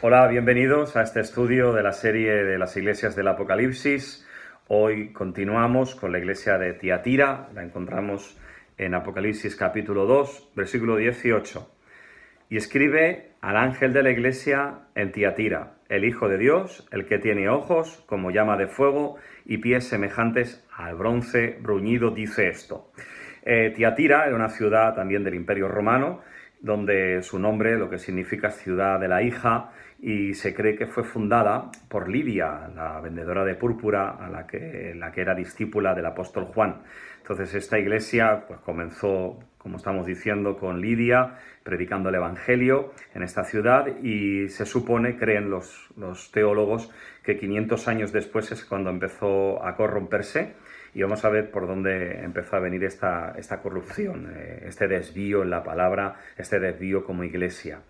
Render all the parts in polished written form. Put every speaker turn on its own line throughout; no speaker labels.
Hola, bienvenidos a este estudio de la serie de las iglesias del Apocalipsis. Hoy continuamos con la iglesia de Tiatira. La encontramos en Apocalipsis capítulo 2, versículo 18. Y escribe al ángel de la iglesia en Tiatira, el Hijo de Dios, el que tiene ojos como llama de fuego y pies semejantes al bronce bruñido, dice esto. Tiatira era una ciudad también del Imperio Romano, donde su nombre, lo que significa ciudad de la hija, y se cree que fue fundada por Lidia, la vendedora de púrpura, la que era discípula del apóstol Juan. Entonces esta iglesia pues comenzó, como estamos diciendo, con Lidia, predicando el Evangelio en esta ciudad, y se supone, creen los teólogos, que 500 años después es cuando empezó a corromperse. Y vamos a ver por dónde empezó a venir esta corrupción, este desvío en la palabra, este desvío como iglesia.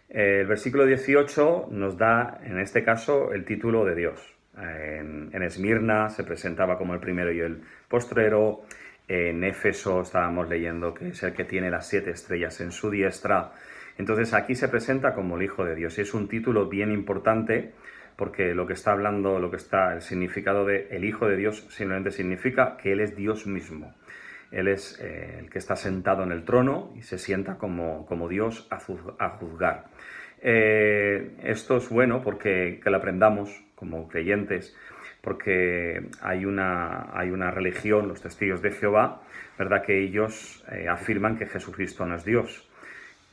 El versículo 18 nos da, en este caso, el título de Dios. En Esmirna se presentaba como el primero y el postrero. En Éfeso estábamos leyendo que es el que tiene las 7 estrellas en su diestra. Entonces aquí se presenta como el Hijo de Dios. Y es un título bien importante, porque lo que está hablando, el significado de el Hijo de Dios simplemente significa que Él es Dios mismo. Él es el que está sentado en el trono y se sienta como Dios a juzgar. Esto es bueno porque que lo aprendamos como creyentes, porque hay una religión, los testigos de Jehová, ¿verdad?, que ellos afirman que Jesucristo no es Dios.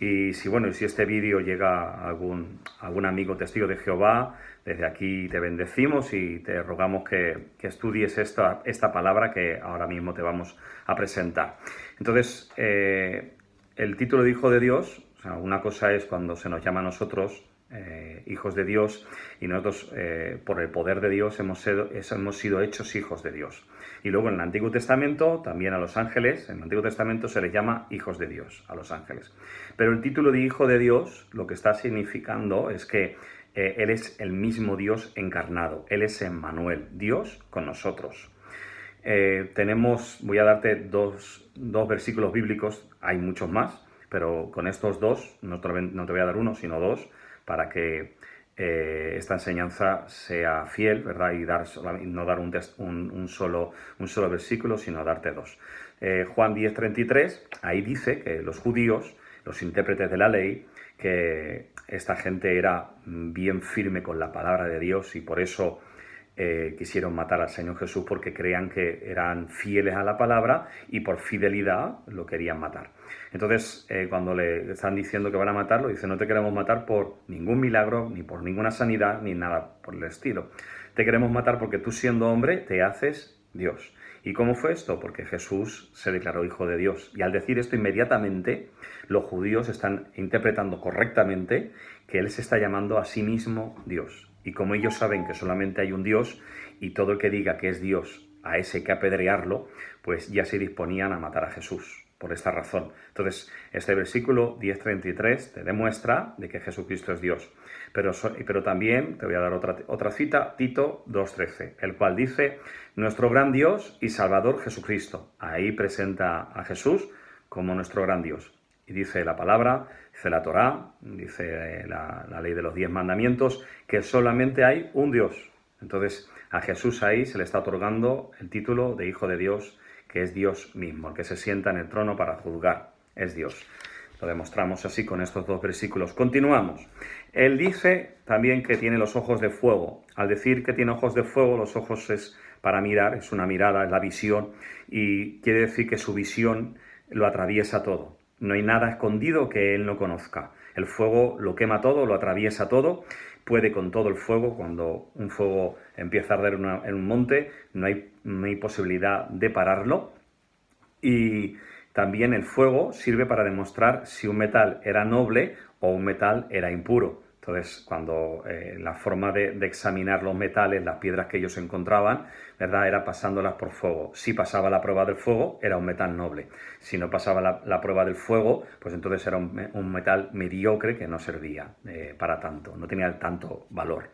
Y si este vídeo llega a algún amigo testigo de Jehová, desde aquí te bendecimos y te rogamos que estudies esta palabra que ahora mismo te vamos a presentar. Entonces, el título de Hijo de Dios, o sea, una cosa es cuando se nos llama a nosotros hijos de Dios, y nosotros por el poder de Dios hemos sido hechos hijos de Dios. Y luego en el Antiguo Testamento, también a los ángeles, en el Antiguo Testamento se les llama hijos de Dios, a los ángeles. Pero el título de Hijo de Dios lo que está significando es que Él es el mismo Dios encarnado, Él es Emmanuel, Dios con nosotros. Voy a darte dos versículos bíblicos, hay muchos más, pero con estos dos, no te voy a dar uno, sino dos, para que esta enseñanza sea fiel, ¿verdad? Y no dar un solo versículo, sino darte dos. Juan 10:33, ahí dice que los judíos, los intérpretes de la ley, que esta gente era bien firme con la palabra de Dios, y por eso quisieron matar al Señor Jesús, porque creían que eran fieles a la palabra y por fidelidad lo querían matar. Entonces, cuando le están diciendo que van a matarlo, dicen: no te queremos matar por ningún milagro, ni por ninguna sanidad, ni nada por el estilo. Te queremos matar porque tú, siendo hombre, te haces Dios. ¿Y cómo fue esto? Porque Jesús se declaró Hijo de Dios. Y al decir esto, inmediatamente los judíos están interpretando correctamente que Él se está llamando a sí mismo Dios. Y como ellos saben que solamente hay un Dios, y todo el que diga que es Dios, a ese hay que apedrearlo, pues ya se disponían a matar a Jesús por esta razón. Entonces, este versículo 10:33 te demuestra de que Jesucristo es Dios. Pero también te voy a dar otra cita, Tito 2:13, el cual dice: nuestro gran Dios y Salvador Jesucristo. Ahí presenta a Jesús como nuestro gran Dios. Y dice la palabra, dice la Torá, dice la ley de los 10 mandamientos, que solamente hay un Dios. Entonces, a Jesús ahí se le está otorgando el título de Hijo de Dios, que es Dios mismo, el que se sienta en el trono para juzgar, es Dios. Lo demostramos así con estos dos versículos. Continuamos. Él dice también que tiene los ojos de fuego. Al decir que tiene ojos de fuego, los ojos es para mirar, es una mirada, es la visión, y quiere decir que su visión lo atraviesa todo. No hay nada escondido que Él no conozca. El fuego lo quema todo, lo atraviesa todo. Puede con todo el fuego. Cuando un fuego empieza a arder en un monte, no hay posibilidad de pararlo. Y también el fuego sirve para demostrar si un metal era noble o un metal era impuro. Entonces, cuando la forma de examinar los metales, las piedras que ellos encontraban, ¿verdad?, era pasándolas por fuego. Si pasaba la prueba del fuego, era un metal noble. Si no pasaba la prueba del fuego, pues entonces era un metal mediocre que no servía para tanto, no tenía tanto valor.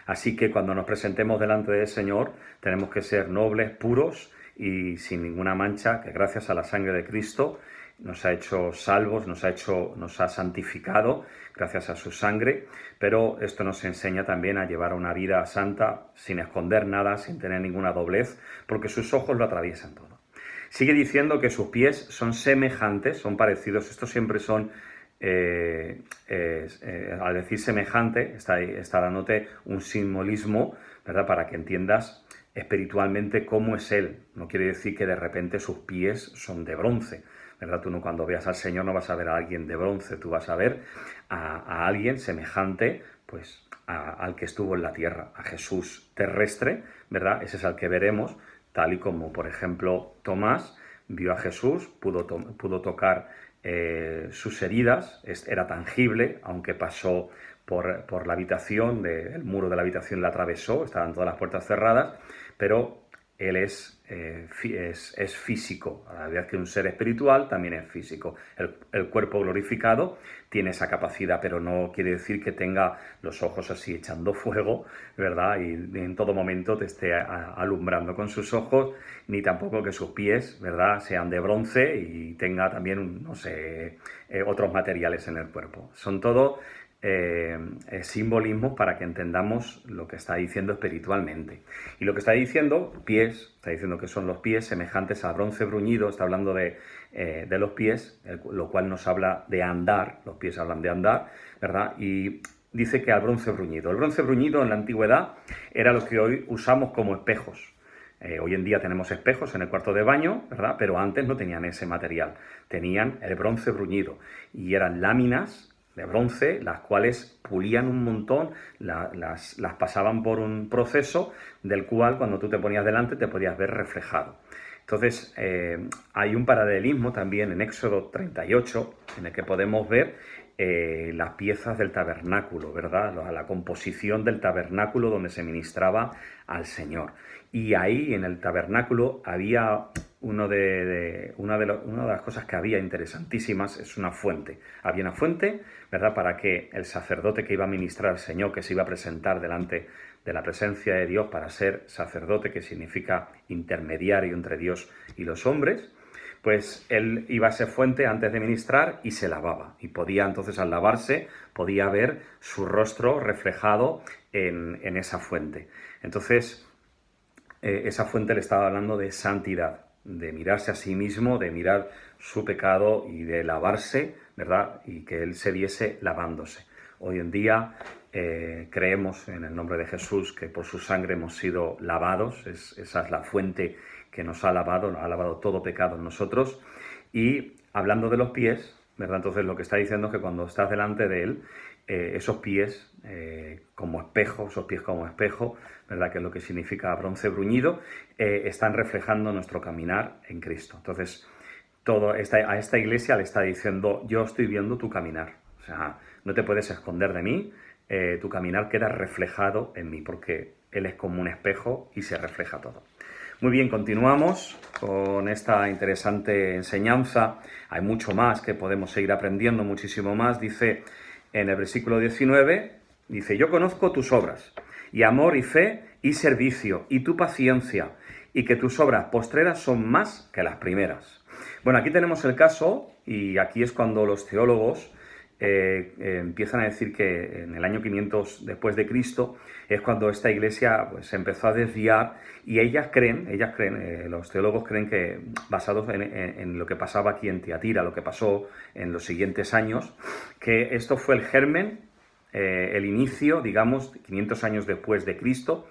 Así que cuando nos presentemos delante del Señor, tenemos que ser nobles, puros y sin ninguna mancha, que gracias a la sangre de Cristo nos ha hecho salvos, nos ha santificado gracias a su sangre, pero esto nos enseña también a llevar una vida santa sin esconder nada, sin tener ninguna doblez, porque sus ojos lo atraviesan todo. Sigue diciendo que sus pies son semejantes, son parecidos, estos siempre son, al decir semejante, está dándote un simbolismo, ¿verdad?, para que entiendas espiritualmente cómo es Él. No quiere decir que de repente sus pies son de bronce, ¿verdad? Tú no, cuando veas al Señor no vas a ver a alguien de bronce, tú vas a ver a alguien semejante, pues, al que estuvo en la tierra, a Jesús terrestre, ¿verdad? Ese es al que veremos, tal y como, por ejemplo, Tomás vio a Jesús, pudo tocar sus heridas, era tangible, aunque pasó por la habitación, el muro de la habitación la atravesó, estaban todas las puertas cerradas, pero él es físico, a la vez que un ser espiritual también es físico. El cuerpo glorificado tiene esa capacidad, pero no quiere decir que tenga los ojos así echando fuego, ¿verdad? Y en todo momento te esté alumbrando con sus ojos, ni tampoco que sus pies, ¿verdad?, sean de bronce y tenga también, no sé, otros materiales en el cuerpo. Son todo simbolismos para que entendamos lo que está diciendo espiritualmente. Y lo que está diciendo, pies, está diciendo que son los pies semejantes al bronce bruñido, está hablando de los pies, lo cual nos habla de andar, los pies hablan de andar, ¿verdad? Y dice que al bronce bruñido. El bronce bruñido en la antigüedad era lo que hoy usamos como espejos. Hoy en día tenemos espejos en el cuarto de baño, ¿verdad? Pero antes no tenían ese material, tenían el bronce bruñido y eran láminas de bronce, las cuales pulían un montón, las pasaban por un proceso del cual cuando tú te ponías delante te podías ver reflejado. Entonces hay un paralelismo también en Éxodo 38 en el que podemos ver las piezas del tabernáculo, ¿verdad? La composición del tabernáculo donde se ministraba al Señor. Y ahí en el tabernáculo había una de las cosas que había interesantísimas, es una fuente. Había una fuente, ¿verdad?, para que el sacerdote que iba a ministrar al Señor, que se iba a presentar delante de la presencia de Dios para ser sacerdote, que significa intermediario entre Dios y los hombres, pues él iba a esa fuente antes de ministrar y se lavaba. Y podía entonces, al lavarse, podía ver su rostro reflejado en esa fuente. Entonces, esa fuente le estaba hablando de santidad, de mirarse a sí mismo, de mirar su pecado y de lavarse, ¿verdad? Y que él se viese lavándose. Hoy en día creemos en el nombre de Jesús que por su sangre hemos sido lavados, esa es la fuente que nos ha lavado todo pecado en nosotros. Y hablando de los pies, ¿verdad? Entonces lo que está diciendo es que cuando estás delante de él, esos pies como espejo, ¿verdad?, que es lo que significa bronce bruñido, están reflejando nuestro caminar en Cristo. Entonces, a esta iglesia le está diciendo, yo estoy viendo tu caminar, o sea, no te puedes esconder de mí, tu caminar queda reflejado en mí, porque Él es como un espejo y se refleja todo. Muy bien, continuamos con esta interesante enseñanza. Hay mucho más que podemos seguir aprendiendo, muchísimo más. Dice en el versículo 19, dice, yo conozco tus obras, y amor y fe y servicio, y tu paciencia, y que tus obras postreras son más que las primeras. Bueno, aquí tenemos el caso, y aquí es cuando los teólogos empiezan a decir que en el año 500 después de Cristo es cuando esta iglesia pues, se empezó a desviar, y ellas creen, los teólogos creen que, basados en lo que pasaba aquí en Tiatira, lo que pasó en los siguientes años, que esto fue el germen, el inicio, digamos, 500 años después de Cristo,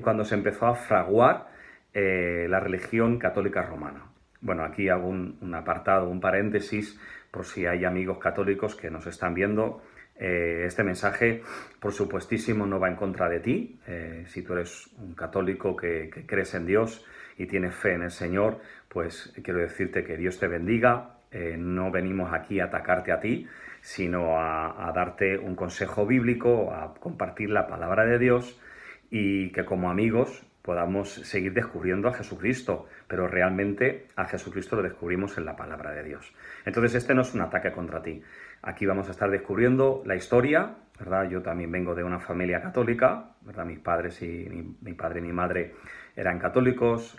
cuando se empezó a fraguar la religión católica romana. Bueno, aquí hago un apartado, un paréntesis, por si hay amigos católicos que nos están viendo. Este mensaje, por supuestísimo, no va en contra de ti. Si tú eres un católico que crees en Dios y tienes fe en el Señor, pues quiero decirte que Dios te bendiga. No venimos aquí a atacarte a ti, sino a darte un consejo bíblico, a compartir la palabra de Dios, y que como amigos podamos seguir descubriendo a Jesucristo, pero realmente a Jesucristo lo descubrimos en la palabra de Dios. Entonces este no es un ataque contra ti. Aquí vamos a estar descubriendo la historia, ¿verdad? Yo también vengo de una familia católica, ¿verdad? Mis padres y mi padre y mi madre eran católicos,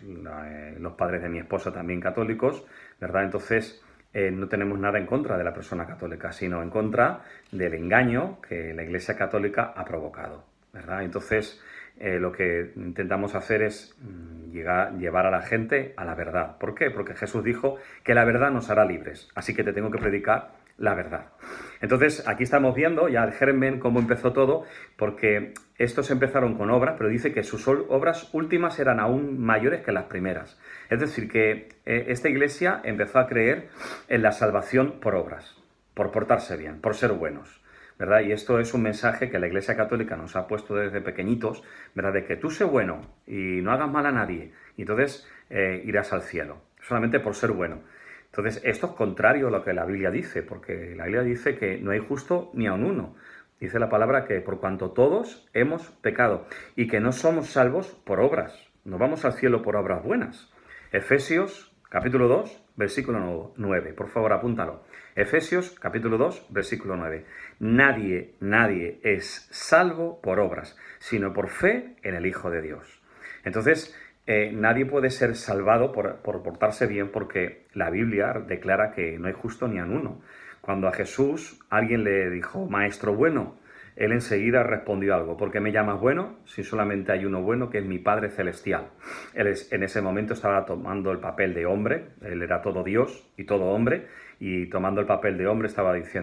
los padres de mi esposa también católicos, ¿verdad? Entonces no tenemos nada en contra de la persona católica, sino en contra del engaño que la Iglesia Católica ha provocado, ¿verdad? Entonces, lo que intentamos hacer es llevar a la gente a la verdad. ¿Por qué? Porque Jesús dijo que la verdad nos hará libres, así que te tengo que predicar la verdad. Entonces, aquí estamos viendo ya el germen, cómo empezó todo, porque estos empezaron con obras, pero dice que sus obras últimas eran aún mayores que las primeras. Es decir, que esta iglesia empezó a creer en la salvación por obras, por portarse bien, por ser buenos, ¿verdad? Y esto es un mensaje que la Iglesia Católica nos ha puesto desde pequeñitos, ¿verdad? De que tú sé bueno y no hagas mal a nadie, y entonces irás al cielo, solamente por ser bueno. Entonces, esto es contrario a lo que la Biblia dice, porque la Biblia dice que no hay justo ni aun uno. Dice la palabra que por cuanto todos hemos pecado y que no somos salvos por obras, no vamos al cielo por obras buenas. Efesios capítulo 2, versículo 9, por favor apúntalo. Efesios capítulo 2, versículo 9. Nadie es salvo por obras, sino por fe en el Hijo de Dios. Entonces, nadie puede ser salvado por portarse bien, porque la Biblia declara que no hay justo ni a uno. Cuando a Jesús alguien le dijo, maestro bueno, él enseguida respondió algo. ¿Por qué me llamas bueno? Si solamente hay uno bueno, que es mi Padre Celestial. Él en ese momento estaba tomando el papel de hombre, él era todo Dios y todo hombre, y tomando el papel de hombre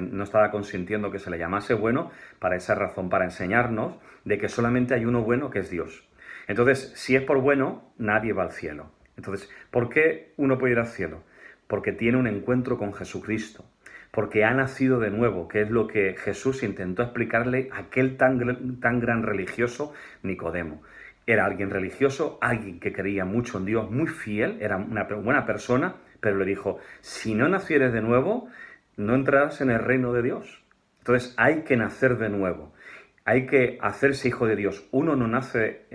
no estaba consintiendo que se le llamase bueno, para esa razón, para enseñarnos de que solamente hay uno bueno, que es Dios. Entonces, si es por bueno, nadie va al cielo. Entonces, ¿por qué uno puede ir al cielo? Porque tiene un encuentro con Jesucristo, porque ha nacido de nuevo, que es lo que Jesús intentó explicarle a aquel tan gran religioso Nicodemo. Era alguien religioso, alguien que creía mucho en Dios, muy fiel, era una buena persona, pero le dijo, si no nacieres de nuevo, no entrarás en el reino de Dios. Entonces hay que nacer de nuevo. Hay que hacerse hijo de Dios. Uno no nace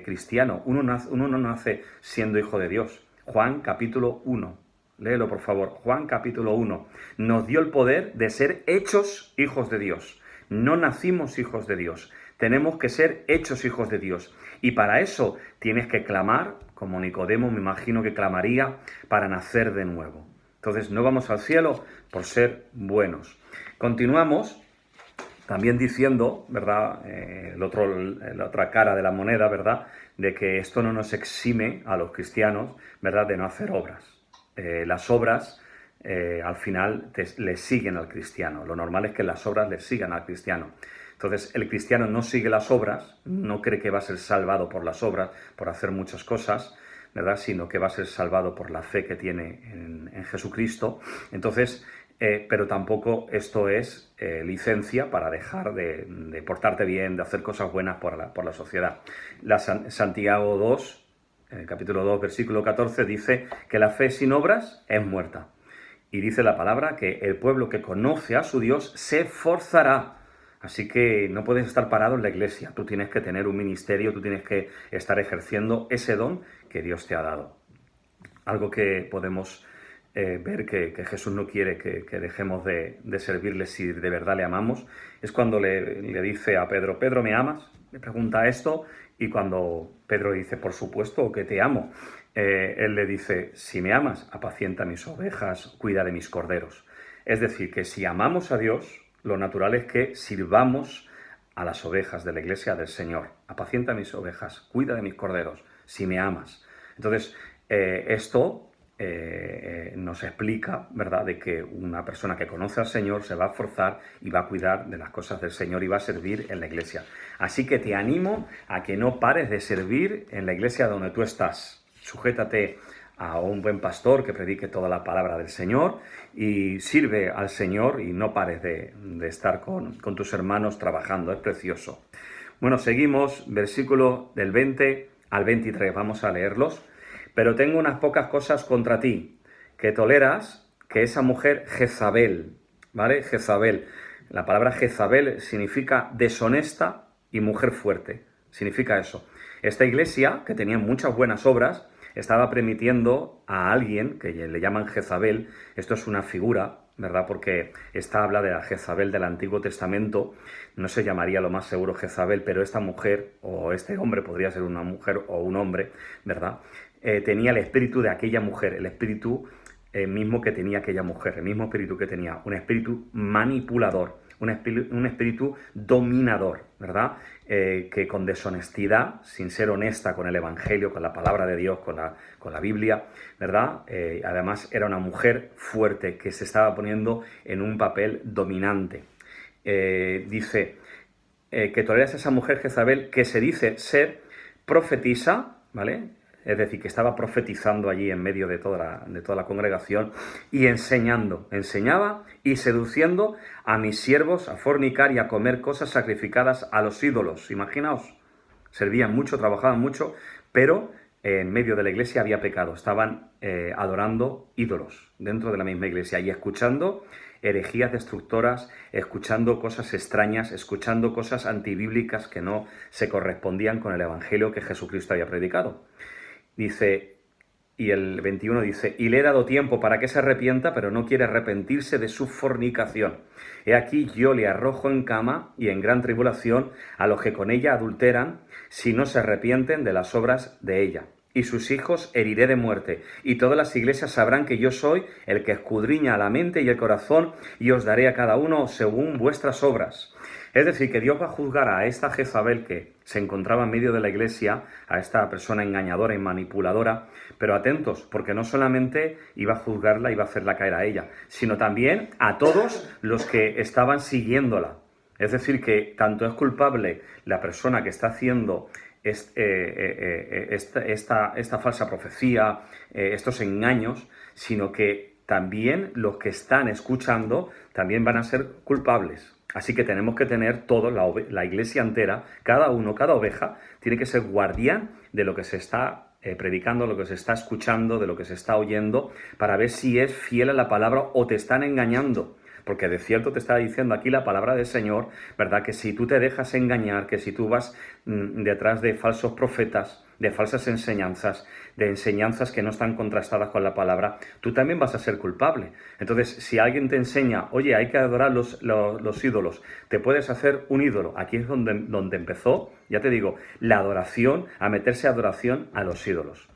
cristiano, uno no nace siendo hijo de Dios. Juan capítulo 1. Léelo, por favor. Juan capítulo 1. Nos dio el poder de ser hechos hijos de Dios. No nacimos hijos de Dios. Tenemos que ser hechos hijos de Dios. Y para eso tienes que clamar, como Nicodemo me imagino que clamaría, para nacer de nuevo. Entonces no vamos al cielo por ser buenos. Continuamos también diciendo, ¿verdad? La otra cara de la moneda, ¿verdad? De que esto no nos exime a los cristianos, ¿verdad? De no hacer obras. Las obras al final le siguen al cristiano. Lo normal es que las obras le sigan al cristiano. Entonces, el cristiano no sigue las obras, no cree que va a ser salvado por las obras, por hacer muchas cosas, ¿verdad? Sino que va a ser salvado por la fe que tiene en Jesucristo. Entonces, pero tampoco esto es licencia para dejar de portarte bien, de hacer cosas buenas por la sociedad. Santiago 2, capítulo 2, versículo 14, dice que la fe sin obras es muerta. Y dice la palabra que el pueblo que conoce a su Dios se esforzará. Así que no puedes estar parado en la iglesia. Tú tienes que tener un ministerio, tú tienes que estar ejerciendo ese don que Dios te ha dado. Algo que podemos ver que Jesús no quiere que dejemos de servirle si de verdad le amamos, es cuando le dice a Pedro, Pedro, ¿me amas? Le pregunta esto, y cuando Pedro dice, por supuesto que te amo, él le dice, si me amas, apacienta mis ovejas, cuida de mis corderos. Es decir, que si amamos a Dios, lo natural es que sirvamos a las ovejas de la iglesia del Señor. Apacienta mis ovejas, cuida de mis corderos, si me amas. Entonces, esto nos explica, ¿verdad?, de que una persona que conoce al Señor se va a esforzar y va a cuidar de las cosas del Señor y va a servir en la iglesia. Así que te animo a que no pares de servir en la iglesia donde tú estás. Sujétate a un buen pastor que predique toda la palabra del Señor y sirve al Señor y no pares de estar con tus hermanos trabajando. Es precioso. Bueno, seguimos, versículo del 20 al 23. Vamos a leerlos. Pero tengo unas pocas cosas contra ti, que toleras que esa mujer Jezabel, ¿vale? Jezabel. La palabra Jezabel significa deshonesta y mujer fuerte. Significa eso. Esta iglesia, que tenía muchas buenas obras, estaba permitiendo a alguien, que le llaman Jezabel, esto es una figura, ¿verdad? Porque esta habla de la Jezabel del Antiguo Testamento, no se llamaría lo más seguro Jezabel, pero esta mujer, o este hombre, podría ser una mujer o un hombre, ¿verdad? Tenía el espíritu de aquella mujer, el espíritu mismo que tenía aquella mujer, el mismo espíritu que tenía, un espíritu manipulador, un espíritu dominador, ¿verdad? Que con deshonestidad, sin ser honesta con el Evangelio, con la palabra de Dios, con la Biblia, ¿verdad? Además era una mujer fuerte que se estaba poniendo en un papel dominante. Dice que toleras a esa mujer Jezabel que se dice ser profetisa, ¿vale? Es decir, que estaba profetizando allí en medio de toda la congregación y enseñaba y seduciendo a mis siervos a fornicar y a comer cosas sacrificadas a los ídolos. Imaginaos, servían mucho, trabajaban mucho, pero en medio de la iglesia había pecado. Estaban adorando ídolos dentro de la misma iglesia y escuchando herejías destructoras, escuchando cosas extrañas, escuchando cosas antibíblicas que no se correspondían con el evangelio que Jesucristo había predicado. Dice, y el 21 dice, y le he dado tiempo para que se arrepienta, pero no quiere arrepentirse de su fornicación. He aquí yo le arrojo en cama y en gran tribulación a los que con ella adulteran, si no se arrepienten de las obras de ella. Y sus hijos heriré de muerte, y todas las iglesias sabrán que yo soy el que escudriña la mente y el corazón, y os daré a cada uno según vuestras obras. Es decir, que Dios va a juzgar a esta Jezabel que se encontraba en medio de la iglesia, a esta persona engañadora y manipuladora, pero atentos, porque no solamente iba a juzgarla, iba a hacerla caer a ella, sino también a todos los que estaban siguiéndola. Es decir, que tanto es culpable la persona que está haciendo esta falsa profecía, estos engaños, sino que también los que están escuchando también van a ser culpables. Así que tenemos que tener todos, la iglesia entera, cada uno, cada oveja, tiene que ser guardián de lo que se está predicando, lo que se está escuchando, de lo que se está oyendo, para ver si es fiel a la palabra o te están engañando. Porque de cierto te está diciendo aquí la palabra del Señor, ¿verdad? Que si tú te dejas engañar, que si tú vas detrás de falsos profetas, de falsas enseñanzas, de enseñanzas que no están contrastadas con la palabra, tú también vas a ser culpable. Entonces, si alguien te enseña, oye, hay que adorar los ídolos, te puedes hacer un ídolo. Aquí es donde empezó, ya te digo, la adoración, a meterse a adoración a los ídolos.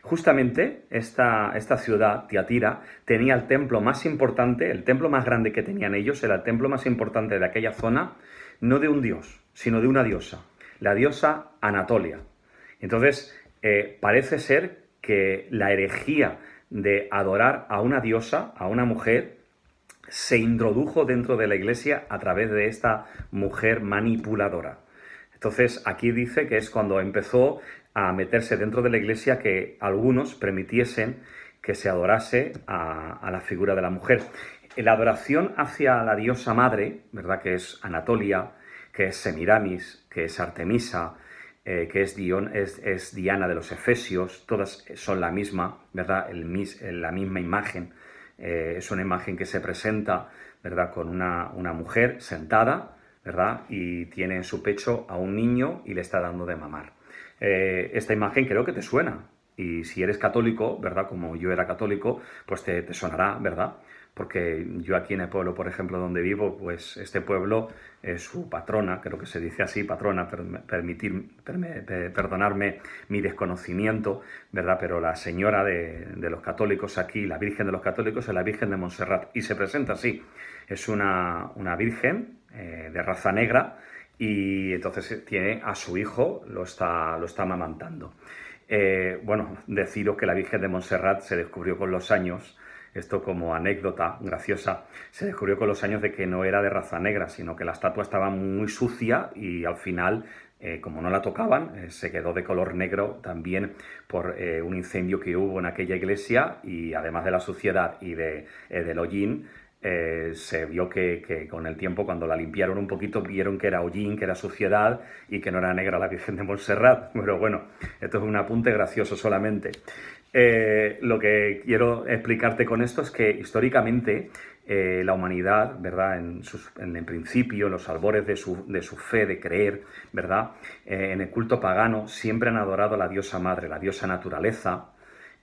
Justamente esta ciudad, Tiatira, tenía el templo más importante, el templo más grande que tenían ellos, era el templo más importante de aquella zona, no de un dios, sino de una diosa, la diosa Anatolia. Entonces, parece ser que la herejía de adorar a una diosa, a una mujer, se introdujo dentro de la iglesia a través de esta mujer manipuladora. Entonces, aquí dice que es cuando empezó a meterse dentro de la iglesia que algunos permitiesen que se adorase a la figura de la mujer. La adoración hacia la diosa madre, ¿verdad? Que es Anatolia, que es Semiramis, que es Artemisa, que es Diana de los Efesios, todas son la misma, ¿verdad? La misma imagen. Es una imagen que se presenta, ¿verdad? Con una mujer sentada, ¿verdad? Y tiene en su pecho a un niño y le está dando de mamar. Esta imagen creo que te suena. Y si eres católico, ¿verdad? Como yo era católico, pues te sonará, ¿verdad? Porque yo aquí en el pueblo, por ejemplo, donde vivo, pues este pueblo es su patrona, creo que se dice así, patrona, perdonarme mi desconocimiento, ¿verdad? Pero la señora de los católicos aquí, la Virgen de los católicos, es la Virgen de Montserrat. Y se presenta así. Es una virgen de raza negra y entonces tiene a su hijo, lo está amamantando. Bueno, deciros que la Virgen de Montserrat se descubrió con los años, esto como anécdota graciosa, se descubrió con los años de que no era de raza negra, sino que la estatua estaba muy sucia y al final, como no la tocaban, se quedó de color negro también por un incendio que hubo en aquella iglesia y además de la suciedad y del hollín, se vio que con el tiempo, cuando la limpiaron un poquito, vieron que era hollín, que era suciedad y que no era negra la Virgen de Montserrat. Pero bueno, esto es un apunte gracioso solamente. Lo que quiero explicarte con esto es que históricamente la humanidad, ¿verdad? En el principio, en los albores de su fe, de creer, ¿verdad? En el culto pagano siempre han adorado a la diosa madre, la diosa naturaleza,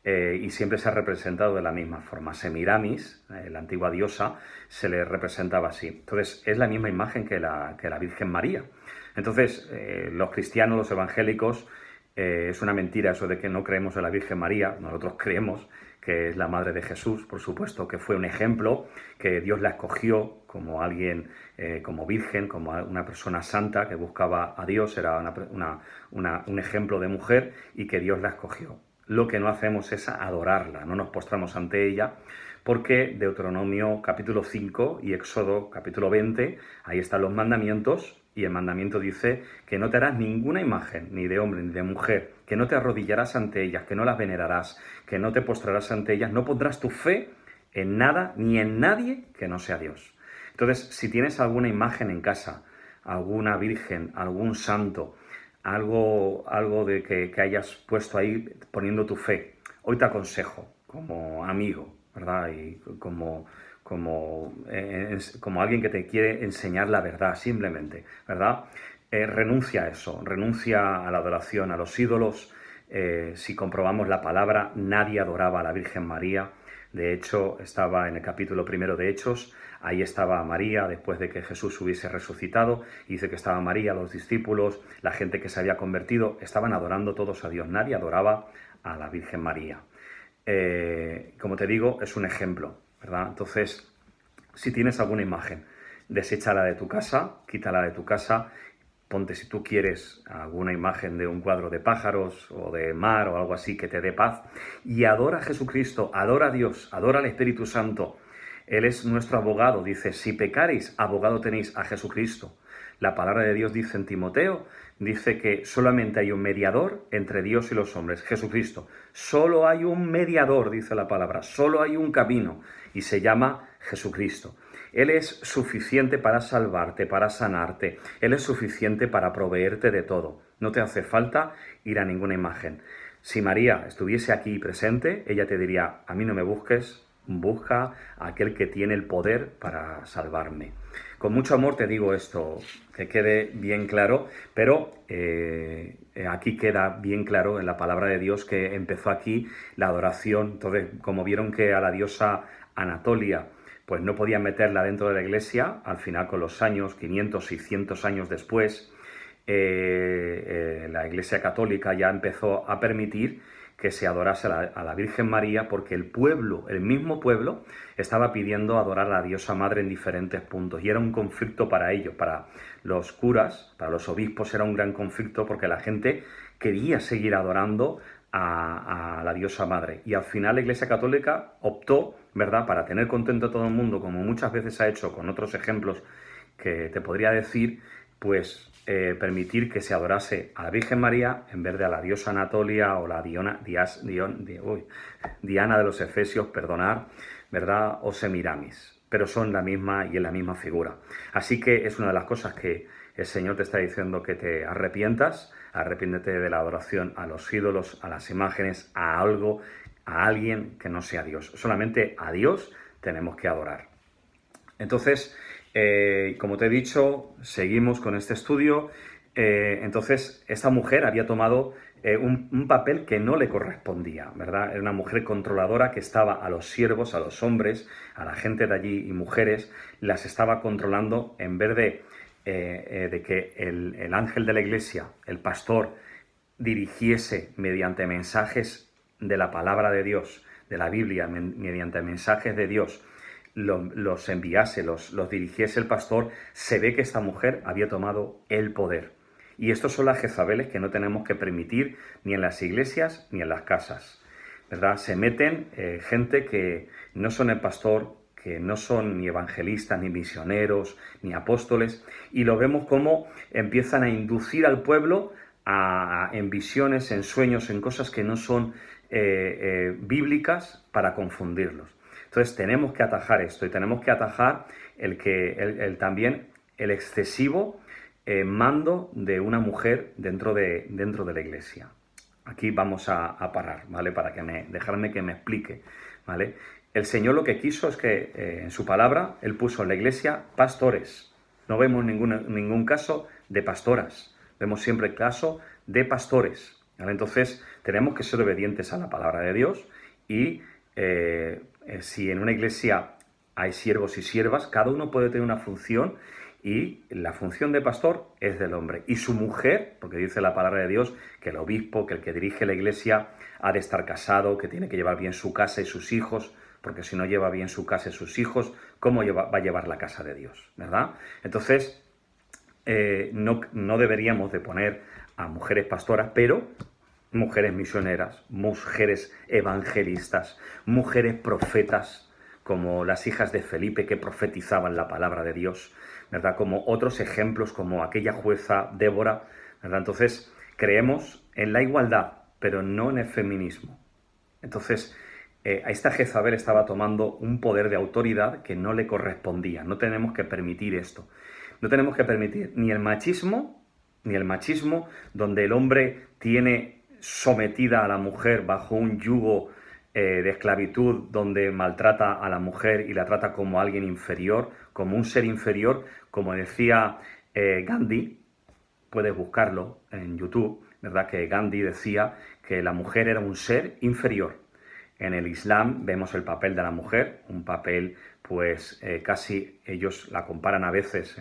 y siempre se ha representado de la misma forma. Semiramis, la antigua diosa, se le representaba así. Entonces, es la misma imagen que la Virgen María. Entonces, los cristianos, los evangélicos, es una mentira eso de que no creemos en la Virgen María. Nosotros creemos que es la madre de Jesús, por supuesto, que fue un ejemplo, que Dios la escogió como alguien, como virgen, como una persona santa que buscaba a Dios, era un ejemplo de mujer y que Dios la escogió. Lo que no hacemos es adorarla, no nos postramos ante ella, porque Deuteronomio capítulo 5 y Éxodo capítulo 20, ahí están los mandamientos, y el mandamiento dice que no te harás ninguna imagen, ni de hombre ni de mujer, que no te arrodillarás ante ellas, que no las venerarás, que no te postrarás ante ellas, no pondrás tu fe en nada ni en nadie que no sea Dios. Entonces, si tienes alguna imagen en casa, alguna virgen, algún santo, algo de que hayas puesto ahí poniendo tu fe, hoy te aconsejo, como amigo, ¿verdad? Y como alguien que te quiere enseñar la verdad, simplemente, ¿verdad? Renuncia a eso, renuncia a la adoración, a los ídolos. Si comprobamos la palabra, nadie adoraba a la Virgen María. De hecho, estaba en el capítulo 1 de Hechos, ahí estaba María después de que Jesús hubiese resucitado, y dice que estaba María, los discípulos, la gente que se había convertido, estaban adorando todos a Dios, nadie adoraba a la Virgen María. Como te digo, es un ejemplo, ¿verdad? Entonces, si tienes alguna imagen, deséchala de tu casa, quítala de tu casa, ponte, si tú quieres, alguna imagen de un cuadro de pájaros o de mar o algo así que te dé paz, y adora a Jesucristo, adora a Dios, adora al Espíritu Santo. Él es nuestro abogado, dice, si pecareis, abogado tenéis a Jesucristo. La palabra de Dios dice en Timoteo, dice que solamente hay un mediador entre Dios y los hombres, Jesucristo. Solo hay un mediador, dice la palabra, solo hay un camino, y se llama Jesucristo. Él es suficiente para salvarte, para sanarte. Él es suficiente para proveerte de todo. No te hace falta ir a ninguna imagen. Si María estuviese aquí presente, ella te diría, a mí no me busques, busca a aquel que tiene el poder para salvarme. Con mucho amor te digo esto, que quede bien claro, pero aquí queda bien claro en la palabra de Dios que empezó aquí la adoración. Entonces, como vieron que a la diosa Anatolia pues no podían meterla dentro de la iglesia, al final con los años, 500, 600 años después, la Iglesia Católica ya empezó a permitir que se adorase a la Virgen María, porque el pueblo, el mismo pueblo, estaba pidiendo adorar a la diosa madre en diferentes puntos, y era un conflicto para ellos, para los curas, para los obispos era un gran conflicto, porque la gente quería seguir adorando a la diosa madre, y al final la Iglesia Católica optó, ¿verdad?, para tener contento a todo el mundo, como muchas veces ha hecho con otros ejemplos que te podría decir, pues permitir que se adorase a la Virgen María en vez de a la diosa Anatolia o la Diana de los Efesios, perdonad, ¿verdad? O Semiramis, pero son la misma y en la misma figura. Así que es una de las cosas que el Señor te está diciendo, que te arrepientas, arrepiéntete de la adoración a los ídolos, a las imágenes, a algo, a alguien que no sea Dios. Solamente a Dios tenemos que adorar. Entonces, como te he dicho, seguimos con este estudio. Entonces, esta mujer había tomado un papel que no le correspondía, ¿verdad? Era una mujer controladora que estaba a los siervos, a los hombres, a la gente de allí y mujeres, las estaba controlando en vez de que el ángel de la iglesia, el pastor, dirigiese mediante mensajes de la palabra de Dios, de la Biblia, mediante mensajes de Dios, los enviase, los dirigiese el pastor. Se ve que esta mujer había tomado el poder. Y estos son las Jezabeles que no tenemos que permitir ni en las iglesias ni en las casas, ¿verdad? Se meten gente que no son el pastor, que no son ni evangelistas, ni misioneros, ni apóstoles, y lo vemos como empiezan a inducir al pueblo en visiones, en sueños, en cosas que no son bíblicas, para confundirlos. Entonces tenemos que atajar esto, y tenemos que atajar también el excesivo mando de una mujer dentro de la iglesia. Aquí vamos a parar, ¿vale? Para dejarme que me explique, ¿vale? El Señor lo que quiso es que en su palabra Él puso en la iglesia pastores. No vemos ningún caso de pastoras, vemos siempre el caso de pastores, ¿vale? Entonces tenemos que ser obedientes a la palabra de Dios, y si en una iglesia hay siervos y siervas, cada uno puede tener una función, Y la función de pastor es del hombre. Y su mujer, porque dice la palabra de Dios, que el obispo, que el que dirige la iglesia, ha de estar casado, que tiene que llevar bien su casa y sus hijos, porque si no lleva bien su casa y sus hijos, ¿cómo va a llevar la casa de Dios? ¿Verdad? Entonces, no deberíamos de poner a mujeres pastoras, pero mujeres misioneras, mujeres evangelistas, mujeres profetas, como las hijas de Felipe que profetizaban la palabra de Dios, ¿verdad? Como otros ejemplos, como aquella jueza Débora, ¿verdad? Entonces, creemos en la igualdad, pero no en el feminismo. Entonces, a esta Jezabel estaba tomando un poder de autoridad que no le correspondía. No tenemos que permitir esto. No tenemos que permitir ni el machismo donde el hombre tiene sometida a la mujer bajo un yugo de esclavitud, donde maltrata a la mujer y la trata como alguien inferior, como un ser inferior, como decía Gandhi. Puedes buscarlo en YouTube, ¿verdad? Que Gandhi decía que la mujer era un ser inferior. En el Islam vemos el papel de la mujer, un papel, pues casi ellos la comparan a veces,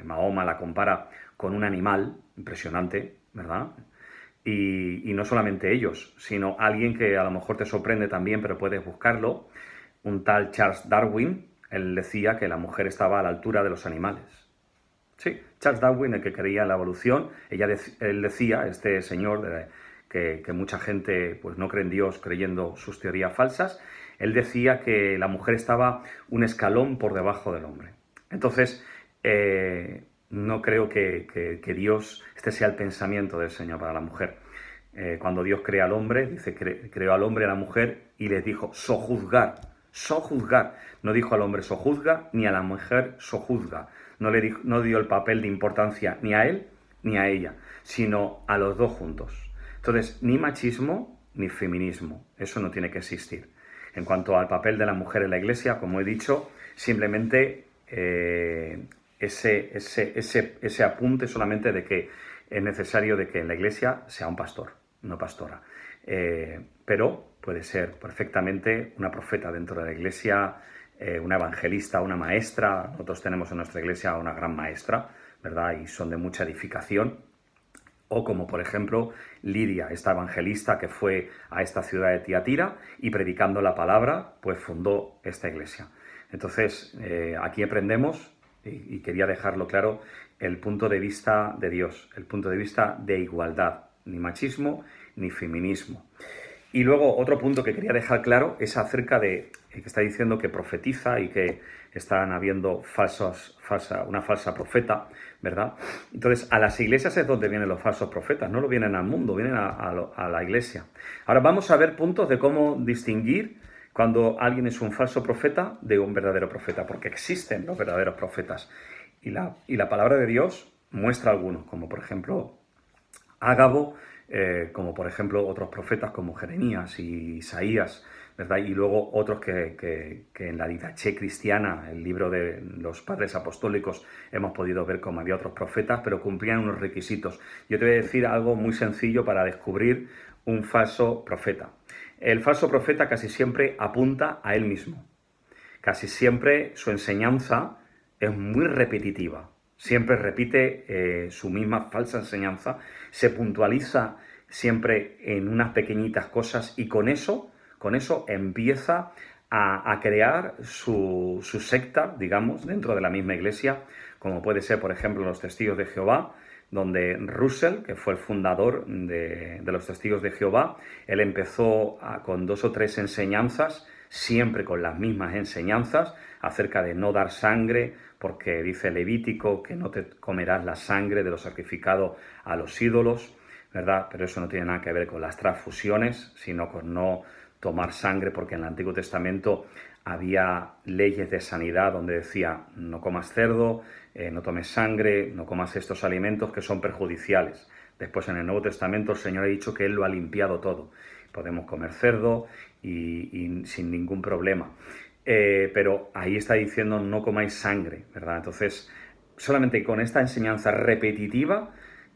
Mahoma la compara con un animal, impresionante, ¿verdad? Y no solamente ellos, sino alguien que a lo mejor te sorprende también, pero puedes buscarlo, un tal Charles Darwin. Él decía que la mujer estaba a la altura de los animales. Sí, Charles Darwin, el que creía en la evolución, él decía, este señor, que mucha gente pues, no cree en Dios creyendo sus teorías falsas, él decía que la mujer estaba un escalón por debajo del hombre. Entonces, no creo que Dios, este sea el pensamiento del Señor para la mujer. Cuando Dios crea al hombre, dice, creó al hombre y a la mujer y les dijo, sojuzgar. No dijo al hombre sojuzga, ni a la mujer sojuzga. No dio el papel de importancia ni a él ni a ella, sino a los dos juntos. Entonces, ni machismo ni feminismo. Eso no tiene que existir. En cuanto al papel de la mujer en la iglesia, como he dicho, simplemente ese apunte solamente de que es necesario de que en la iglesia sea un pastor, no pastora. Pero puede ser perfectamente una profeta dentro de la iglesia, una evangelista, una maestra. Nosotros tenemos en nuestra iglesia una gran maestra, ¿verdad? Y son de mucha edificación. O como, por ejemplo, Lidia, esta evangelista que fue a esta ciudad de Tiatira y predicando la palabra, pues fundó esta iglesia. Entonces, aquí aprendemos, y quería dejarlo claro, el punto de vista de Dios, el punto de vista de igualdad, ni machismo ni feminismo. Y luego otro punto que quería dejar claro es acerca de que está diciendo que profetiza y que están habiendo una falsa profeta, ¿verdad? Entonces, a las iglesias es donde vienen los falsos profetas, no lo vienen al mundo, vienen a la iglesia. Ahora vamos a ver puntos de cómo distinguir cuando alguien es un falso profeta de un verdadero profeta, porque existen los verdaderos profetas. Y la palabra de Dios muestra algunos, como por ejemplo Ágabo, como por ejemplo otros profetas como Jeremías y Isaías, ¿verdad? Y luego otros que en la Didaché cristiana, el libro de los padres apostólicos, hemos podido ver como había otros profetas, pero cumplían unos requisitos. Yo te voy a decir algo muy sencillo para descubrir un falso profeta. El falso profeta casi siempre apunta a él mismo. Casi siempre su enseñanza es muy repetitiva. Siempre repite su misma falsa enseñanza, se puntualiza siempre en unas pequeñitas cosas y con eso empieza a crear su secta, digamos, dentro de la misma iglesia, como puede ser, por ejemplo, los Testigos de Jehová, donde Russell, que fue el fundador de los Testigos de Jehová, él empezó con 2 o 3 enseñanzas, siempre con las mismas enseñanzas, acerca de no dar sangre, porque dice Levítico que no te comerás la sangre de lo sacrificado a los ídolos, ¿verdad? Pero eso no tiene nada que ver con las transfusiones, sino con no tomar sangre, porque en el Antiguo Testamento había leyes de sanidad donde decía no comas cerdo, no tomes sangre, no comas estos alimentos que son perjudiciales. Después en el Nuevo Testamento el Señor ha dicho que Él lo ha limpiado todo. Podemos comer cerdo y sin ningún problema. Pero ahí está diciendo no comáis sangre, ¿verdad? Entonces, solamente con esta enseñanza repetitiva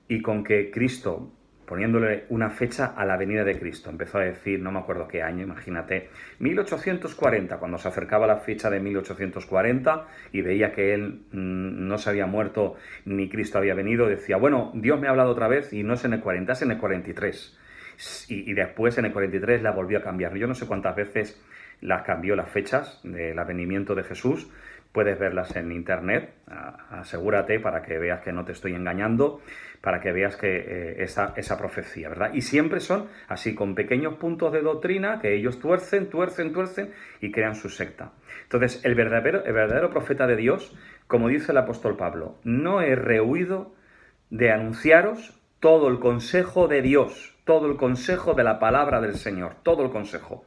y con que Cristo poniéndole una fecha a la venida de Cristo. Empezó a decir, no me acuerdo qué año, imagínate, 1840, cuando se acercaba la fecha de 1840 y veía que él no se había muerto ni Cristo había venido, decía, bueno, Dios me ha hablado otra vez y no es en el 40, es en el 43. Y después en el 43 la volvió a cambiar. Yo no sé cuántas veces las cambió las fechas del advenimiento de Jesús. Puedes verlas en internet, asegúrate para que veas que no te estoy engañando, para que veas que esa profecía, ¿verdad? Y siempre son así, con pequeños puntos de doctrina que ellos tuercen y crean su secta. Entonces, el verdadero profeta de Dios, como dice el apóstol Pablo, no he rehuido de anunciaros todo el consejo de Dios, todo el consejo de la palabra del Señor, todo el consejo.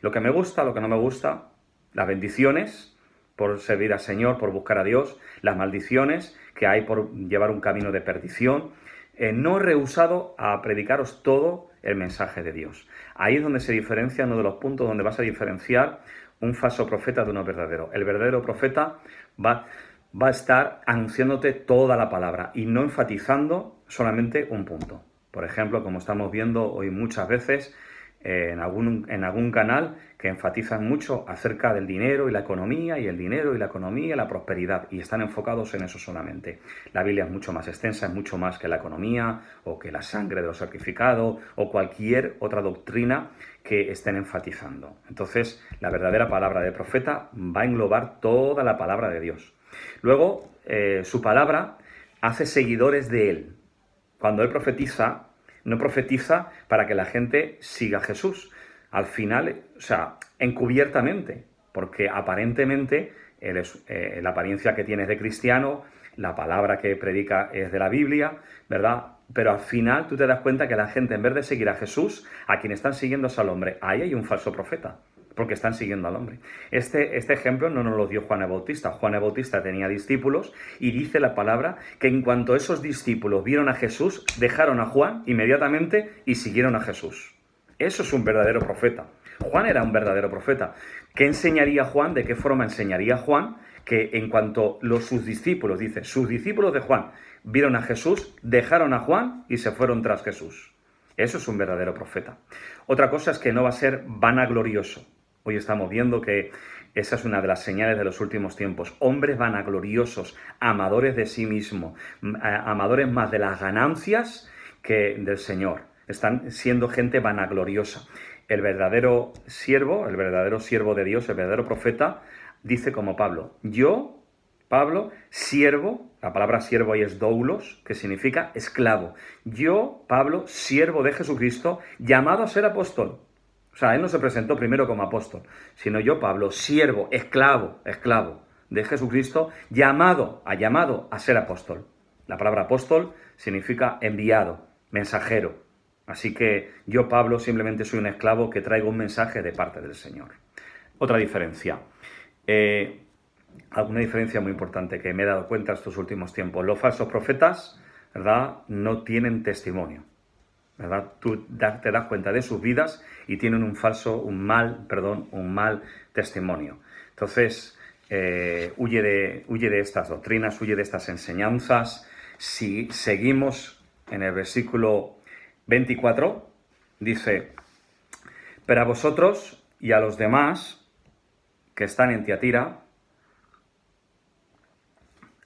Lo que me gusta, lo que no me gusta, las bendiciones por servir al Señor, por buscar a Dios, las maldiciones que hay por llevar un camino de perdición. No he rehusado a predicaros todo el mensaje de Dios. Ahí es donde se diferencia, uno de los puntos donde vas a diferenciar un falso profeta de uno verdadero. El verdadero profeta va a estar anunciándote toda la palabra y no enfatizando solamente un punto. Por ejemplo, como estamos viendo hoy muchas veces en algún canal que enfatizan mucho acerca del dinero y la economía, y el dinero y la economía y la prosperidad, y están enfocados en eso solamente. La Biblia es mucho más extensa, es mucho más que la economía, o que la sangre de los sacrificados, o cualquier otra doctrina que estén enfatizando. Entonces, la verdadera palabra de profeta va a englobar toda la palabra de Dios. Luego, su palabra hace seguidores de él. Cuando él profetiza, no profetiza para que la gente siga a Jesús. Al final, o sea, encubiertamente, porque aparentemente la apariencia que tienes de cristiano, la palabra que predica es de la Biblia, ¿verdad? Pero al final tú te das cuenta que la gente, en vez de seguir a Jesús, a quien están siguiendo es al hombre. Ahí hay un falso profeta, porque están siguiendo al hombre. Este ejemplo no nos lo dio Juan el Bautista. Juan el Bautista tenía discípulos y dice la palabra que en cuanto esos discípulos vieron a Jesús, dejaron a Juan inmediatamente y siguieron a Jesús. Eso es un verdadero profeta. Juan era un verdadero profeta. ¿Qué enseñaría Juan? ¿De qué forma enseñaría Juan? Que en cuanto sus discípulos, dice, sus discípulos de Juan vieron a Jesús, dejaron a Juan y se fueron tras Jesús. Eso es un verdadero profeta. Otra cosa es que no va a ser vanaglorioso. Hoy estamos viendo que esa es una de las señales de los últimos tiempos. Hombres vanagloriosos, amadores de sí mismos, amadores más de las ganancias que del Señor. Están siendo gente vanagloriosa. El verdadero siervo de Dios, el verdadero profeta, dice como Pablo, yo, Pablo, siervo, la palabra siervo ahí es doulos, que significa esclavo. Yo, Pablo, siervo de Jesucristo, llamado a ser apóstol. O sea, él no se presentó primero como apóstol, sino yo, Pablo, siervo, esclavo de Jesucristo, llamado a ser apóstol. La palabra apóstol significa enviado, mensajero. Así que yo, Pablo, simplemente soy un esclavo que traigo un mensaje de parte del Señor. Otra diferencia. Alguna diferencia muy importante que me he dado cuenta estos últimos tiempos. Los falsos profetas, ¿verdad?, no tienen testimonio, ¿verdad? Tú te das cuenta de sus vidas y tienen un mal testimonio. Entonces, huye de estas doctrinas, huye de estas enseñanzas. Si seguimos en el versículo 24, dice, pero a vosotros y a los demás que están en Tiatira,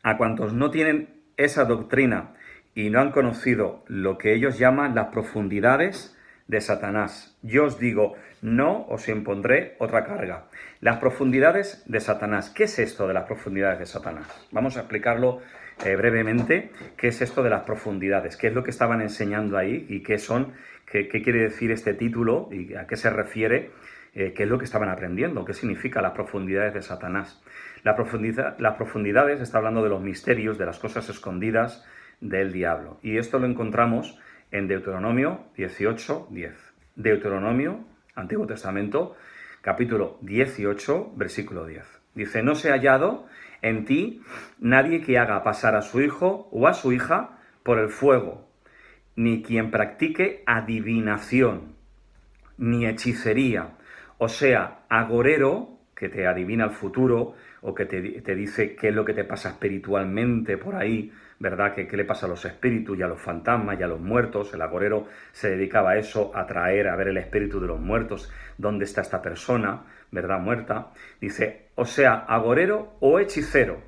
a cuantos no tienen esa doctrina y no han conocido lo que ellos llaman las profundidades de Satanás, yo os digo, no os impondré otra carga. Las profundidades de Satanás. ¿Qué es esto de las profundidades de Satanás? Vamos a explicarlo brevemente. ¿Qué es esto de las profundidades? ¿Qué es lo que estaban enseñando ahí? ¿Y qué quiere decir este título? ¿Y a qué se refiere? ¿Qué es lo que estaban aprendiendo? ¿Qué significa las profundidades de Satanás? Las profundidades está hablando de los misterios, de las cosas escondidas del diablo. Y esto lo encontramos en Deuteronomio 18:10. Deuteronomio, Antiguo Testamento, capítulo 18, versículo 10. Dice, no se ha hallado en ti nadie que haga pasar a su hijo o a su hija por el fuego, ni quien practique adivinación, ni hechicería, o sea, agorero, que te adivina el futuro, o que te dice qué es lo que te pasa espiritualmente por ahí, ¿verdad? ¿Qué le pasa a los espíritus y a los fantasmas y a los muertos? El agorero se dedicaba a eso, a traer, a ver el espíritu de los muertos, dónde está esta persona, ¿verdad? Muerta. Dice, o sea, agorero o hechicero.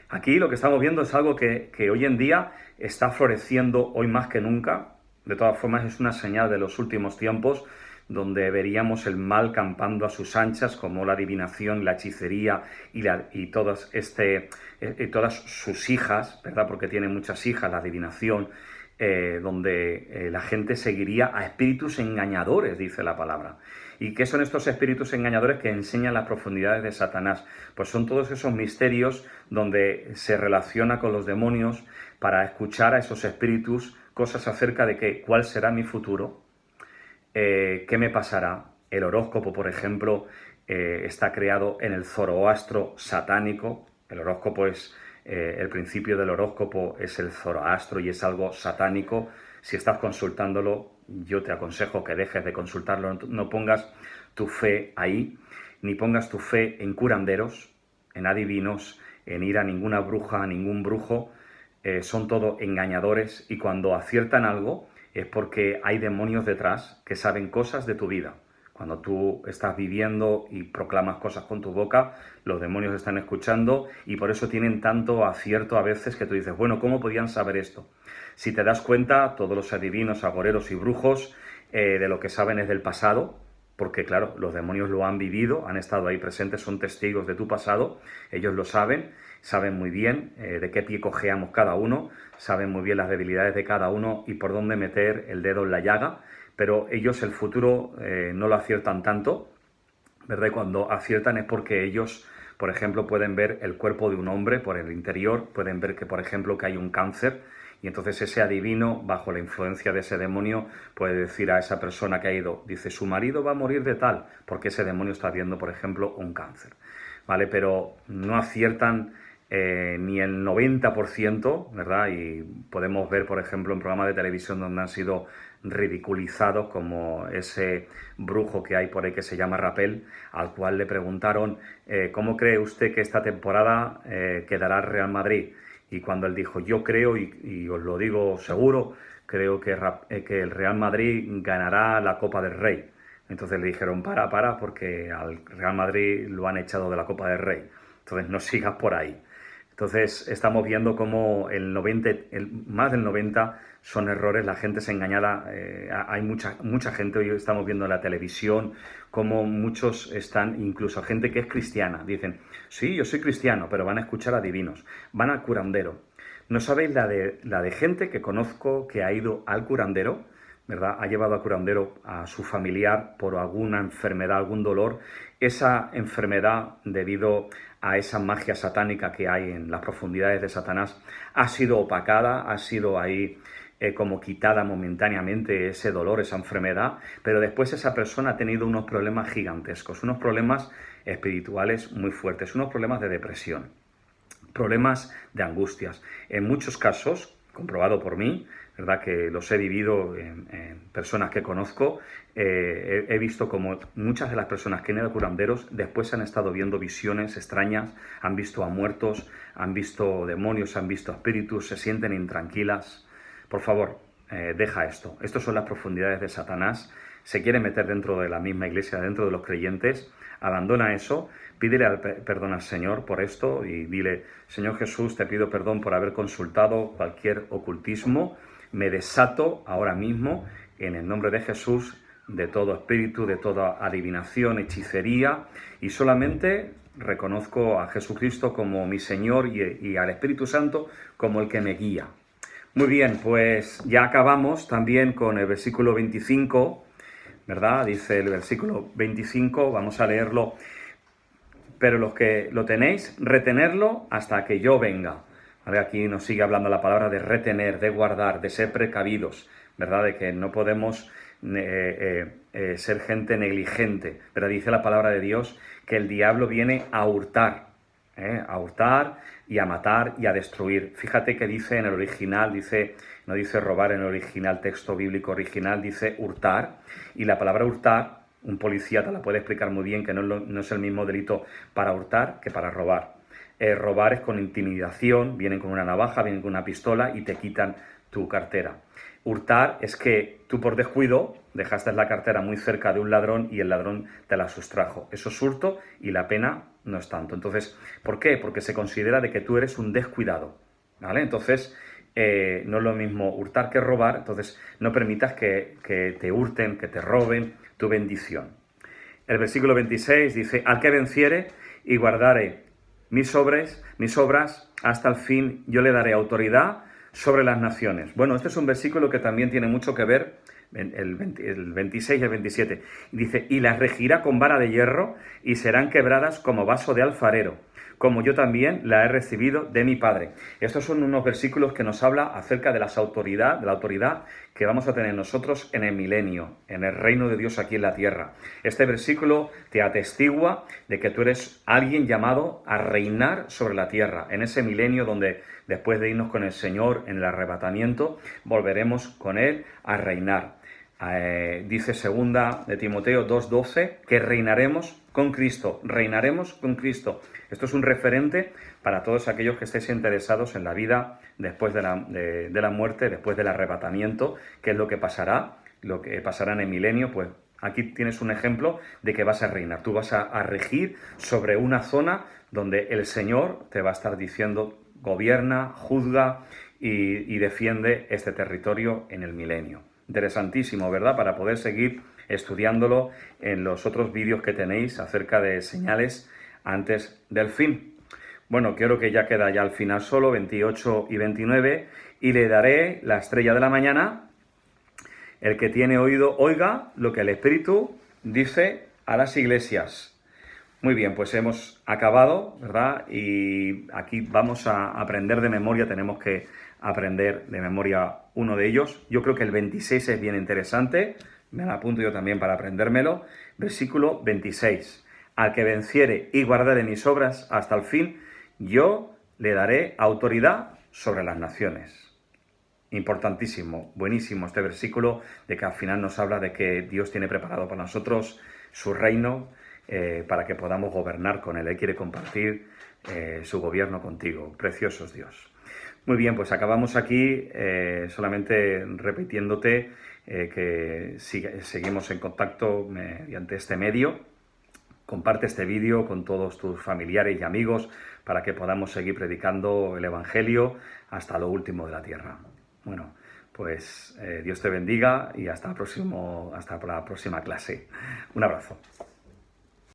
Aquí lo que estamos viendo es algo que hoy en día está floreciendo hoy más que nunca. De todas formas, es una señal de los últimos tiempos, donde veríamos el mal campando a sus anchas, como la adivinación, la hechicería y todas sus hijas, ¿verdad? Porque tiene muchas hijas, la adivinación, donde la gente seguiría a espíritus engañadores, dice la palabra. ¿Y qué son estos espíritus engañadores que enseñan las profundidades de Satanás? Pues son todos esos misterios donde se relaciona con los demonios para escuchar a esos espíritus cosas acerca de cuál será mi futuro, qué me pasará. El horóscopo, por ejemplo, está creado en el zoroastro satánico. El horóscopo es, el principio del horóscopo es el zoroastro y es algo satánico. Si estás consultándolo, yo te aconsejo que dejes de consultarlo. No pongas tu fe ahí, ni pongas tu fe en curanderos, en adivinos, en ir a ninguna bruja, a ningún brujo. Son todo engañadores, y cuando aciertan algo es porque hay demonios detrás que saben cosas de tu vida. Cuando tú estás viviendo y proclamas cosas con tu boca, los demonios están escuchando, y por eso tienen tanto acierto a veces que tú dices, bueno, ¿cómo podían saber esto? Si te das cuenta, todos los adivinos, agoreros y brujos de lo que saben es del pasado, porque claro, los demonios lo han vivido, han estado ahí presentes, son testigos de tu pasado, ellos lo saben muy bien de qué pie cojeamos cada uno, saben muy bien las debilidades de cada uno y por dónde meter el dedo en la llaga, pero ellos el futuro no lo aciertan tanto, ¿verdad? Y cuando aciertan es porque ellos, por ejemplo, pueden ver el cuerpo de un hombre por el interior, pueden ver que, por ejemplo, que hay un cáncer, y entonces ese adivino, bajo la influencia de ese demonio, puede decir a esa persona que ha ido, dice, su marido va a morir de tal, porque ese demonio está viendo, por ejemplo, un cáncer, ¿vale? Pero no aciertan ni el 90%, ¿verdad? Y podemos ver, por ejemplo, en programas de televisión donde han sido ridiculizados, como ese brujo que hay por ahí que se llama Rapel, al cual le preguntaron, ¿cómo cree usted que esta temporada quedará el Real Madrid? Y cuando él dijo, yo creo, y os lo digo seguro, creo que el Real Madrid ganará la Copa del Rey. Entonces le dijeron, para, porque al Real Madrid lo han echado de la Copa del Rey. Entonces no sigas por ahí. Entonces estamos viendo cómo más del 90 son errores, la gente se engañada, hay mucha gente, hoy estamos viendo en la televisión, cómo muchos están, incluso gente que es cristiana, dicen, sí, yo soy cristiano, pero van a escuchar adivinos, van al curandero. ¿No sabéis la de gente que conozco que ha ido al curandero? ¿Verdad? Ha llevado al curandero a su familiar por alguna enfermedad, algún dolor. Esa enfermedad, debido a esa magia satánica que hay en las profundidades de Satanás, ha sido opacada, ha sido ahí como quitada momentáneamente ese dolor, esa enfermedad, pero después esa persona ha tenido unos problemas gigantescos, unos problemas espirituales muy fuertes, unos problemas de depresión, problemas de angustias. En muchos casos, comprobado por mí, ¿verdad? Que los he vivido en personas que conozco, he visto como muchas de las personas que han ido a curanderos después han estado viendo visiones extrañas, han visto a muertos, han visto demonios, han visto espíritus, se sienten intranquilas. Por favor, deja esto. Estas son las profundidades de Satanás. Se quiere meter dentro de la misma iglesia, dentro de los creyentes. Abandona eso, pídele perdón al Señor por esto y dile, Señor Jesús, te pido perdón por haber consultado cualquier ocultismo. Me desato ahora mismo en el nombre de Jesús de todo espíritu, de toda adivinación, hechicería, y solamente reconozco a Jesucristo como mi Señor y al Espíritu Santo como el que me guía. Muy bien, pues ya acabamos también con el versículo 25, ¿verdad? Dice el versículo 25, vamos a leerlo. Pero los que lo tenéis, retenerlo hasta que yo venga. ¿Vale? Aquí nos sigue hablando la palabra de retener, de guardar, de ser precavidos, ¿verdad? De que no podemos ser gente negligente. Pero dice la palabra de Dios que el diablo viene a hurtar y a matar y a destruir. Fíjate que dice en el original, no dice robar en el original, texto bíblico original, dice hurtar. Y la palabra hurtar, un policía te la puede explicar muy bien, que no es el mismo delito para hurtar que para robar. robar es con intimidación, vienen con una navaja, vienen con una pistola y te quitan tu cartera. Hurtar es que tú por descuido dejaste la cartera muy cerca de un ladrón y el ladrón te la sustrajo. Eso es hurto y la pena no es tanto. Entonces, ¿por qué? Porque se considera de que tú eres un descuidado, ¿vale? Entonces, no es lo mismo hurtar que robar, entonces no permitas que te hurten, que te roben tu bendición. El versículo 26 dice, al que venciere y guardare mis obras, hasta el fin yo le daré autoridad sobre las naciones. Bueno, este es un versículo que también tiene mucho que ver, el 26 y el 27. Dice, y las regirá con vara de hierro y serán quebradas como vaso de alfarero, como yo también la he recibido de mi Padre. Estos son unos versículos que nos habla acerca de la autoridad que vamos a tener nosotros en el milenio, en el reino de Dios aquí en la tierra. Este versículo te atestigua de que tú eres alguien llamado a reinar sobre la tierra, en ese milenio donde después de irnos con el Señor en el arrebatamiento, volveremos con Él a reinar. Dice segunda de Timoteo 2:12 que reinaremos con Cristo. Esto es un referente para todos aquellos que estéis interesados en la vida después de la muerte, después del arrebatamiento, qué es lo que pasará en el milenio. Pues aquí tienes un ejemplo de que vas a reinar. Tú vas a regir sobre una zona donde el Señor te va a estar diciendo gobierna, juzga y defiende este territorio en el milenio. Interesantísimo, ¿verdad? Para poder seguir estudiándolo en los otros vídeos que tenéis acerca de señales antes del fin. Bueno, quiero que ya queda ya al final solo, 28 y 29, y le daré la estrella de la mañana. El que tiene oído, oiga lo que el Espíritu dice a las iglesias. Muy bien, pues hemos acabado, ¿verdad? Y aquí vamos a aprender de memoria, tenemos que aprender de memoria uno de ellos. Yo creo que el 26 es bien interesante, me lo apunto yo también para aprendérmelo. Versículo 26. Al que venciere y guardare mis obras hasta el fin, yo le daré autoridad sobre las naciones. Importantísimo, buenísimo este versículo de que al final nos habla de que Dios tiene preparado para nosotros su reino, para que podamos gobernar con Él. Él quiere compartir su gobierno contigo. Precioso es Dios. Muy bien, pues acabamos aquí solamente repitiéndote que seguimos en contacto mediante este medio. Comparte este vídeo con todos tus familiares y amigos para que podamos seguir predicando el Evangelio hasta lo último de la tierra. Bueno, pues Dios te bendiga y hasta la próxima clase. Un abrazo.